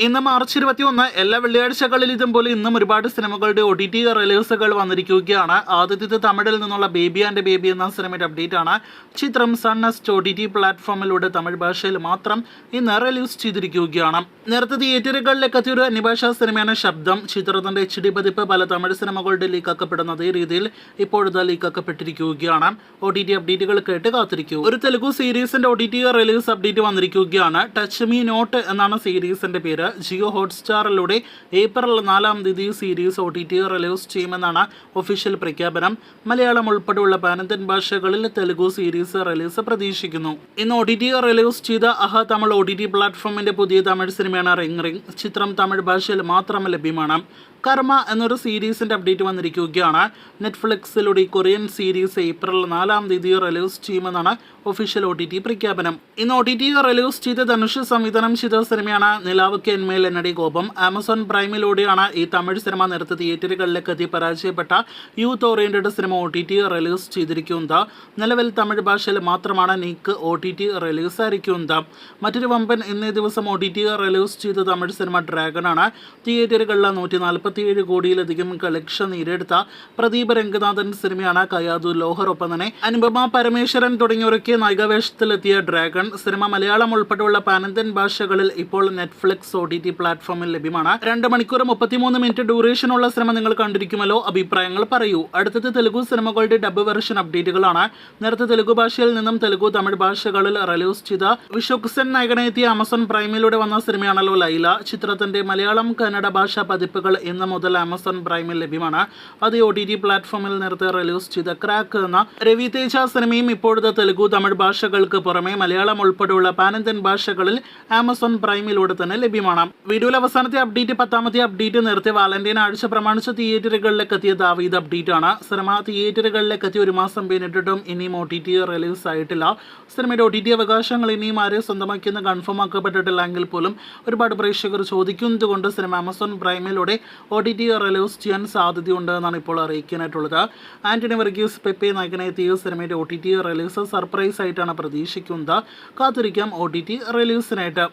ഇന്ന് മാർച്ച് 21 എല്ലാ വെള്ളിയാഴ്ചകളിൽ ഇതുപോലെ ഇന്നും ഒരുപാട് സിനിമകളുടെ OTT റിലീസുകൾ വന്നിരിക്കുകയാണ്. ആദ്യത്തെ തമിഴിൽ നിന്നുള്ള ബേബി ആൻഡ് ബേബി എന്ന സിനിമയുടെ അപ്ഡേറ്റ് ആണ്. ചിത്രം സൺ നെക്സ്റ്റ് OTT പ്ലാറ്റ്ഫോമിലൂടെ തമിഴ് ഭാഷയിൽ മാത്രം ഇന്ന് റിലീസ് ചെയ്തിരിക്കുകയാണ്. നേരത്തെ തിയേറ്ററുകളിലേക്ക് എത്തിയ ഒരു അന്യഭാഷാ സിനിമയാണ് ശബ്ദം. ചിത്രത്തിന്റെ HD പതിപ്പ് പല തമിഴ് സിനിമകളുടെ ലീക്കാക്കപ്പെടുന്ന അതേ രീതിയിൽ ഇപ്പോഴത്തെ ലീക്കാക്കപ്പെട്ടിരിക്കുകയാണ്. OTT അപ്ഡേറ്റുകൾ കേട്ട് കാത്തിരിക്കൂ. ഒരു തെലുഗു സീരീസിന്റെ OTT റിലീസ് അപ്ഡേറ്റ് വന്നിരിക്കുകയാണ്. ടച്ച് മീ നോട്ട് എന്നാണ് സീരീസിന്റെ പേര്. ജിയോ ഹോട്ട്സ്റ്റാറിലൂടെ ഏപ്രിൽ 4-ാം തീയതി സീരീസ് OTT റിലീസ് ചെയ്യുമെന്നാണ് ഒഫീഷ്യൽ പ്രഖ്യാപനം. മലയാളം ഉൾപ്പെടെയുള്ള പാനന്ത്യൻ ഭാഷകളിൽ തെലുഗു സീരീസ് റിലീസ് പ്രതീക്ഷിക്കുന്നു. ഇന്ന് OTT റിലീസ് ചെയ്ത അഹ തമിഴ് OTT പ്ലാറ്റ്ഫോമിന്റെ പുതിയ തമിഴ് സിനിമയാണ് റിംഗ് റിംഗ്. ചിത്രം തമിഴ് ഭാഷയിൽ മാത്രം ലഭ്യമാണ്. കർമ്മ എന്നൊരു സീരീസിന്റെ അപ്ഡേറ്റ് വന്നിരിക്കുകയാണ്. നെറ്റ്ഫ്ലിക്സിലൂടെ കൊറിയൻ സീരീസ് ഏപ്രിൽ 4-ാം തീയതി റിലീസ് ചെയ്യുമെന്നാണ് ഒഫീഷ്യൽ OTT പ്രഖ്യാപനം. ഇന്ന് OTT റിലീസ് ചെയ്ത ധനുഷ് സംവിധാനം ചെയ്ത സിനിമയാണ് നിലാവുക്ക് എന്മേൽ എന്നടി കോപം. ആമസോൺ പ്രൈമിലൂടെയാണ് ഈ തമിഴ് സിനിമ നേരത്തെ തിയേറ്ററുകളിലേക്ക് എത്തി പരാജയപ്പെട്ട youth oriented cinema OTT release ചെയ്തിരിക്കുന്നത്. നിലവിൽ തമിഴ് ഭാഷയിൽ മാത്രമാണ് നീക്ക് OTT റിലീസ് ആയിരിക്കുന്നത്. മറ്റൊരു വമ്പൻ ഇന്നേ ദിവസം OTT റിലീസ് ചെയ്ത തമിഴ് സിനിമ ഡ്രാഗൺ ആണ്. തിയേറ്ററുകളിൽ 147 കോടിയിലധികം കളക്ഷൻ നേടിയെടുത്ത പ്രദീപ് രംഗനാഥൻ സിനിമയാണ്. കയാതു ലോഹർ, ഒപ്പം തന്നെ അനുപമ പരമേശ്വരൻ തുടങ്ങിയവരൊക്കെ നായികാവേഷത്തിലെത്തിയ ഡ്രാഗൺ സിനിമ മലയാളം ഉൾപ്പെടെയുള്ള പാനന്ത്യൻ ഭാഷകളിൽ ഇപ്പോൾ നെറ്റ്ഫ്ലിക്സ് OTT പ്ലാറ്റ്ഫോമിൽ ലഭ്യമാണ്. 2 മണിക്കൂർ 33 മിനിറ്റ് ഡ്യൂറേഷനുള്ള സിനിമ നിങ്ങൾ കണ്ടിരിക്കുമല്ലോ. അഭിപ്രായങ്ങൾ പറയൂ. അടുത്തത് തെലുഗു സിനിമകളുടെ ഡബ് വെർഷൻ അപ്ഡേറ്റുകളാണ്. നേരത്തെ തെലുഗു ഭാഷയിൽ നിന്നും തെലുഗു തമിഴ് ഭാഷകളിൽ റിലീസ് ചെയ്ത വിശ്വക്സൻ നായകനെത്തിയ ആമസോൺ പ്രൈമിലൂടെ വന്ന സിനിമയാണല്ലോ ലൈല. ചിത്രത്തിന്റെ മലയാളം കന്നഡ ഭാഷാ പതിപ്പുകൾ ഇന്ന് മുതൽ ആമസോൺ പ്രൈമിൽ ലഭ്യമാണ്. അതേ OTT പ്ലാറ്റ്ഫോമിൽ നേരത്തെ റിലീസ് ചെയ്ത ക്രാക്ക് എന്ന രവി തേജ സിനിമയും ഇപ്പോഴത്തെ തെലുഗു തമിഴ് ഭാഷകൾക്ക് പുറമെ മലയാളം ഉൾപ്പെടെയുള്ള പാനന്ത്യൻ ഭാഷകളിൽ ആമസോൺ പ്രൈമിലൂടെ തന്നെ ലഭ്യമാണ്. വീഡിയോയിൽ അവസാനത്തെ അപ്ഡേറ്റ് 10ാമത്തെ അപ്ഡേറ്റ് നേരത്തെ വാലന്റൈൻ ആഴ്ച പ്രമാണിച്ച് തിയേറ്ററുകളിലേക്ക് എത്തിയ ദാവീദ് അപ്ഡേറ്റ് ആണ്. സിനിമ തിയേറ്ററുകളിലേക്ക് എത്തി 1 മാസം പിന്നിട്ടിട്ടും ഇനിയും OTT റിലീസ് ആയിട്ടില്ല. സിനിമയുടെ OTT അവകാശങ്ങൾ ഇനിയും ആരെ സ്വന്തമാക്കിയെന്ന് കൺഫേം ആക്കപ്പെട്ടിട്ടില്ല എങ്കിൽ പോലും ഒരുപാട് പ്രേക്ഷകർ ചോദിക്കുന്നത് കൊണ്ട് സിനിമ ആമസോൺ പ്രൈമിലൂടെ OTT റിലീസ് ചെയ്യാൻ സാധ്യതയുണ്ട് എന്നാണ് ഇപ്പോൾ അറിയിക്കാനായിട്ടുള്ളത്. ആന്റണി വർഗീസ് പെപ്പെ നായകനെത്തിയ സിനിമയുടെ OTT റിലീസ് സർപ്രൈസ് ആയിട്ടാണ് പ്രതീക്ഷിക്കുന്നത്. കാത്തിരിക്കാം OTT റിലീസിനായിട്ട്.